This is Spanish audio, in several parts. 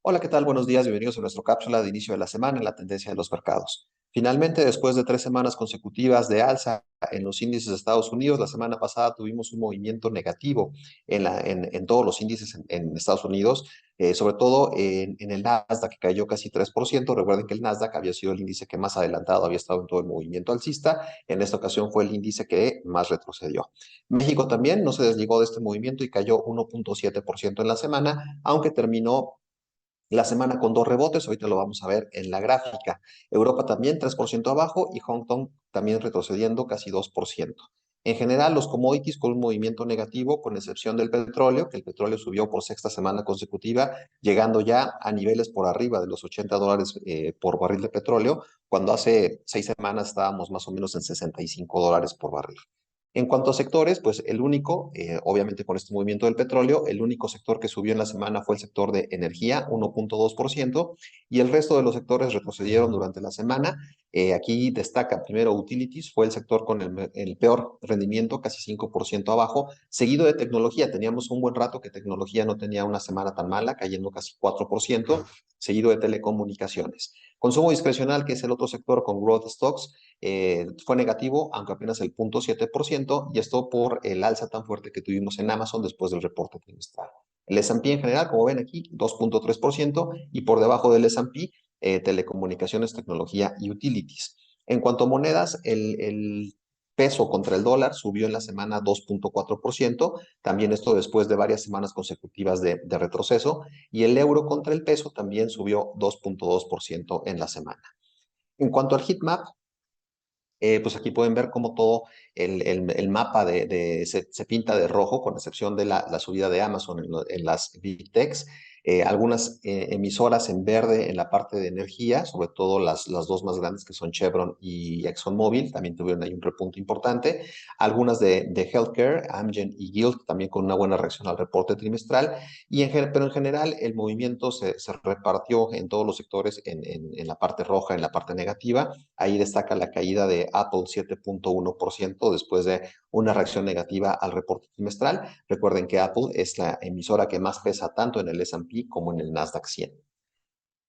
Hola, ¿qué tal? Buenos días, bienvenidos a nuestra cápsula de inicio de la semana en la tendencia de los mercados. Finalmente, después de 3 semanas consecutivas de alza en los índices de Estados Unidos, la semana pasada tuvimos un movimiento negativo en todos los índices en Estados Unidos, sobre todo en el Nasdaq, que cayó casi 3%. Recuerden que el Nasdaq había sido el índice que más adelantado había estado en todo el movimiento alcista. En esta ocasión fue el índice que más retrocedió. México también no se desligó de este movimiento y cayó 1.7% en la semana, aunque terminó la semana con dos rebotes. Ahorita lo vamos a ver en la gráfica. Europa también 3% abajo y Hong Kong también retrocediendo casi 2%. En general, los commodities con un movimiento negativo, con excepción del petróleo, que el petróleo subió por sexta semana consecutiva, llegando ya a niveles por arriba de los $80 por barril de petróleo, cuando hace 6 semanas estábamos más o menos en $65 por barril. En cuanto a sectores, pues el único, obviamente con este movimiento del petróleo, el único sector que subió en la semana fue el sector de energía, 1.2%, y el resto de los sectores retrocedieron durante la semana. Aquí destaca primero utilities, fue el sector con el peor rendimiento, casi 5% abajo, seguido de tecnología. Teníamos un buen rato que tecnología no tenía una semana tan mala, cayendo casi 4%, seguido de telecomunicaciones. Consumo discrecional, que es el otro sector con growth stocks, fue negativo, aunque apenas el 0.7%, y esto por el alza tan fuerte que tuvimos en Amazon después del reporte trimestral. El S&P en general, como ven aquí, 2.3%, y por debajo del S&P, telecomunicaciones, tecnología y utilities. En cuanto a monedas, el peso contra el dólar subió en la semana 2.4%, también esto después de varias semanas consecutivas de retroceso, y el euro contra el peso también subió 2.2% en la semana. En cuanto al heatmap, pues aquí pueden ver cómo todo el mapa se pinta de rojo, con excepción de la subida de Amazon en las Big Techs. Algunas emisoras en verde en la parte de energía, sobre todo las dos más grandes que son Chevron y ExxonMobil, también tuvieron ahí un repunte importante. Algunas de healthcare, Amgen y Guild, también con una buena reacción al reporte trimestral. Pero en general el movimiento se repartió en todos los sectores en la parte roja, en la parte negativa. Ahí destaca la caída de Apple 7.1% después de una reacción negativa al reporte trimestral. Recuerden que Apple es la emisora que más pesa tanto en el S&P como en el Nasdaq 100.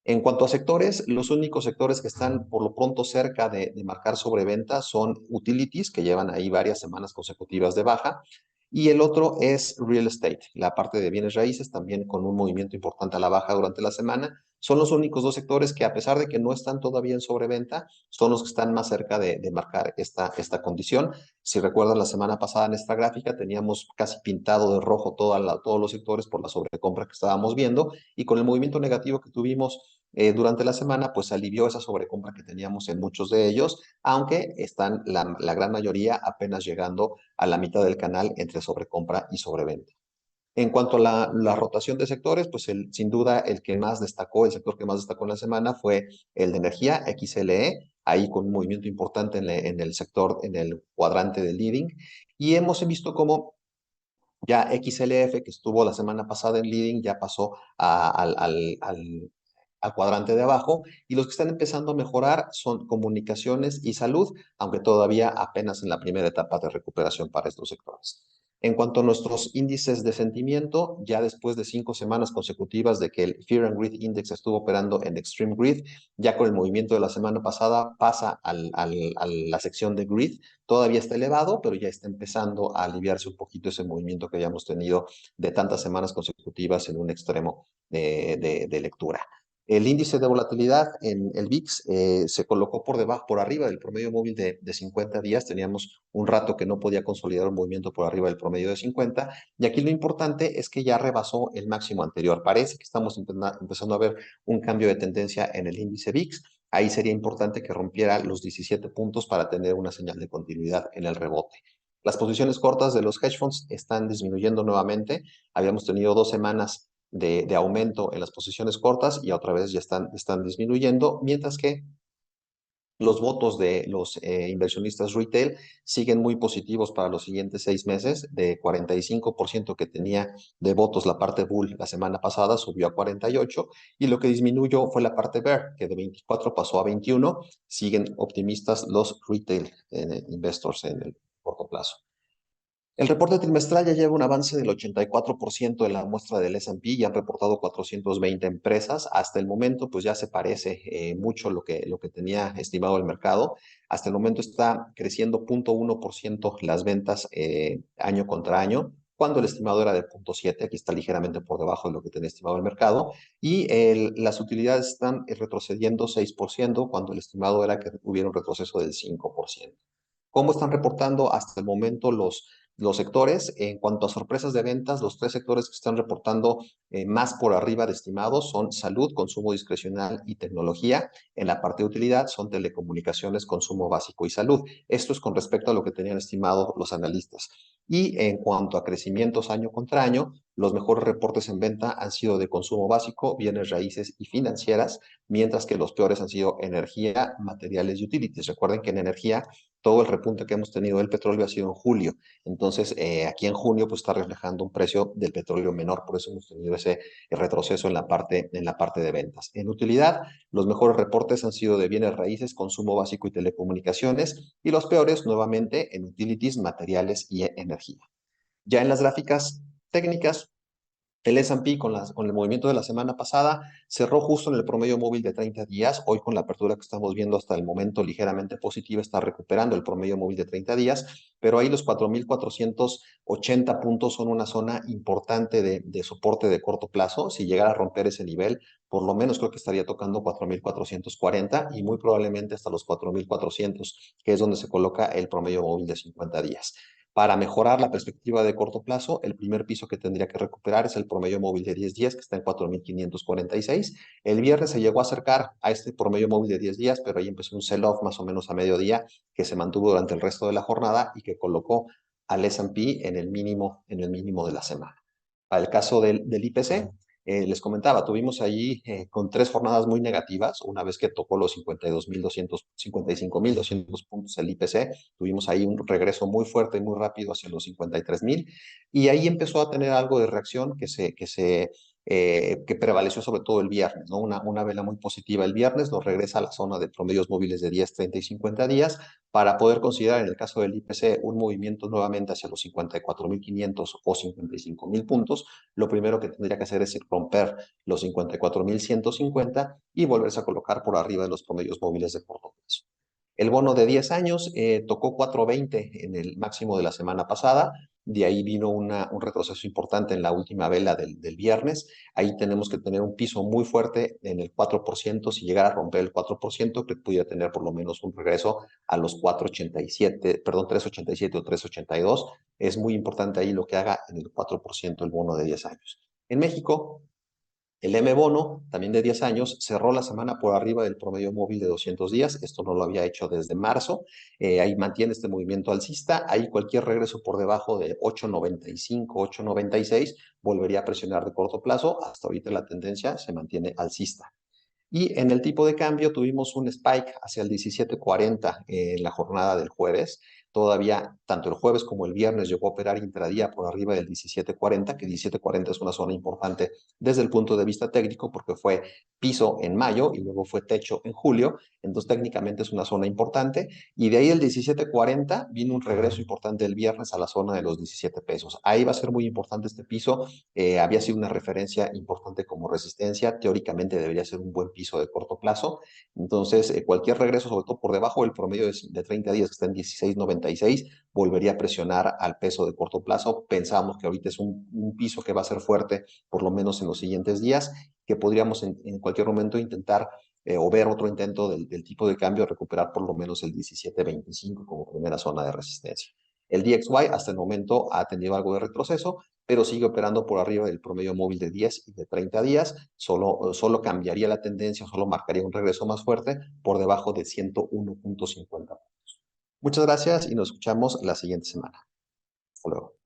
En cuanto a sectores, los únicos sectores que están por lo pronto cerca de marcar sobreventa son utilities, que llevan ahí varias semanas consecutivas de baja, y el otro es real estate, la parte de bienes raíces, también con un movimiento importante a la baja durante la semana. Son los únicos dos sectores que, a pesar de que no están todavía en sobreventa, son los que están más cerca de marcar esta condición. Si recuerdan, la semana pasada en esta gráfica teníamos casi pintado de rojo todos los sectores por la sobrecompra que estábamos viendo, y con el movimiento negativo que tuvimos durante la semana, pues alivió esa sobrecompra que teníamos en muchos de ellos, aunque están la gran mayoría apenas llegando a la mitad del canal entre sobrecompra y sobreventa. En cuanto a la rotación de sectores, pues sin duda el que más destacó, el sector que más destacó en la semana fue el de energía, XLE, ahí con un movimiento importante en el sector, en el cuadrante de leading, y hemos visto cómo ya XLF, que estuvo la semana pasada en leading, ya pasó al cuadrante de abajo, y los que están empezando a mejorar son comunicaciones y salud, aunque todavía apenas en la primera etapa de recuperación para estos sectores. En cuanto a nuestros índices de sentimiento, ya después de 5 semanas consecutivas de que el Fear and Greed Index estuvo operando en Extreme Greed, ya con el movimiento de la semana pasada pasa a la sección de Greed. Todavía está elevado, pero ya está empezando a aliviarse un poquito ese movimiento que hayamos tenido de tantas semanas consecutivas en un extremo de lectura. El índice de volatilidad en el VIX se colocó por debajo, por arriba del promedio móvil de 50 días. Teníamos un rato que no podía consolidar un movimiento por arriba del promedio de 50. Y aquí lo importante es que ya rebasó el máximo anterior. Parece que estamos empezando a ver un cambio de tendencia en el índice VIX. Ahí sería importante que rompiera los 17 puntos para tener una señal de continuidad en el rebote. Las posiciones cortas de los hedge funds están disminuyendo nuevamente. Habíamos tenido 2 semanas de aumento en las posiciones cortas y otra vez ya están disminuyendo, mientras que los votos de los inversionistas retail siguen muy positivos para los siguientes 6 meses. De 45% que tenía de votos la parte bull la semana pasada, subió a 48%, y lo que disminuyó fue la parte bear, que de 24 pasó a 21. Siguen optimistas los retail investors en el corto plazo. El reporte trimestral ya lleva un avance del 84% de la muestra del S&P y han reportado 420 empresas. Hasta el momento, pues ya se parece mucho lo que tenía estimado el mercado. Hasta el momento está creciendo 0,1% las ventas año contra año, cuando el estimado era de 0,7, aquí está ligeramente por debajo de lo que tenía estimado el mercado. Y las utilidades están retrocediendo 6%, cuando el estimado era que hubiera un retroceso del 5%. ¿Cómo están reportando hasta el momento los sectores? En cuanto a sorpresas de ventas, los tres sectores que están reportando más por arriba de estimados son salud, consumo discrecional y tecnología. En la parte de utilidad son telecomunicaciones, consumo básico y salud. Esto es con respecto a lo que tenían estimado los analistas. Y en cuanto a crecimientos año contra año, los mejores reportes en venta han sido de consumo básico, bienes raíces y financieras, mientras que los peores han sido energía, materiales y utilities. Recuerden que en energía todo el repunte que hemos tenido del petróleo ha sido en julio. Entonces, aquí en junio pues está reflejando un precio del petróleo menor, por eso hemos tenido ese retroceso en la parte de ventas. En utilidad, los mejores reportes han sido de bienes raíces, consumo básico y telecomunicaciones, y los peores nuevamente en utilities, materiales y energía. Ya en las gráficas técnicas, el S&P con el movimiento de la semana pasada cerró justo en el promedio móvil de 30 días. Hoy con la apertura que estamos viendo hasta el momento ligeramente positiva, está recuperando el promedio móvil de 30 días, pero ahí los 4,480 puntos son una zona importante de soporte de corto plazo. Si llegara a romper ese nivel, por lo menos creo que estaría tocando 4,440 y muy probablemente hasta los 4,400, que es donde se coloca el promedio móvil de 50 días. Para mejorar la perspectiva de corto plazo, el primer piso que tendría que recuperar es el promedio móvil de 10 días, que está en 4,546. El viernes se llegó a acercar a este promedio móvil de 10 días, pero ahí empezó un sell-off más o menos a mediodía, que se mantuvo durante el resto de la jornada y que colocó al S&P en el mínimo de la semana. Para el caso del IPC, les comentaba, tuvimos allí con 3 jornadas muy negativas. Una vez que tocó los 52,200, 55,200 puntos el IPC, tuvimos ahí un regreso muy fuerte y muy rápido hacia los 53,000, y ahí empezó a tener algo de reacción que prevaleció sobre todo el viernes, ¿no? Una vela muy positiva el viernes, nos regresa a la zona de promedios móviles de 10, 30 y 50 días para poder considerar en el caso del IPC un movimiento nuevamente hacia los 54,500 o 55,000 puntos. Lo primero que tendría que hacer es romper los 54,150 y volverse a colocar por arriba de los promedios móviles de corto plazo. El bono de 10 años tocó 4,20 en el máximo de la semana pasada. De ahí vino un retroceso importante en la última vela del viernes. Ahí tenemos que tener un piso muy fuerte en el 4%. Si llegara a romper el 4%, que pudiera tener por lo menos un regreso a los 4,87, perdón, 3,87 o 3,82. Es muy importante ahí lo que haga en el 4% el bono de 10 años. En México, el M-Bono, también de 10 años, cerró la semana por arriba del promedio móvil de 200 días. Esto no lo había hecho desde marzo. Ahí mantiene este movimiento alcista. Ahí cualquier regreso por debajo de 8,95, 8,96 volvería a presionar de corto plazo. Hasta ahorita la tendencia se mantiene alcista. Y en el tipo de cambio tuvimos un spike hacia el 17.40 en la jornada del jueves. Todavía, tanto el jueves como el viernes llegó a operar intradía por arriba del 17.40, que 17.40 es una zona importante desde el punto de vista técnico porque fue piso en mayo y luego fue techo en julio. Entonces técnicamente es una zona importante. Y de ahí el 17.40 vino un regreso importante el viernes a la zona de los 17 pesos. Ahí va a ser muy importante este piso. Había sido una referencia importante como resistencia. Teóricamente debería ser un buen piso de corto plazo. Entonces, cualquier regreso, sobre todo por debajo del promedio de 30 días, que está en 16,96, volvería a presionar al peso de corto plazo. Pensamos que ahorita es un piso que va a ser fuerte, por lo menos en los siguientes días, que podríamos en cualquier momento intentar o ver otro intento del tipo de cambio, recuperar por lo menos el 17.25 como primera zona de resistencia. El DXY hasta el momento ha tenido algo de retroceso, pero sigue operando por arriba del promedio móvil de 10 y de 30 días. Solo cambiaría la tendencia, solo marcaría un regreso más fuerte por debajo de 101,50 puntos. Muchas gracias y nos escuchamos la siguiente semana. Hasta luego.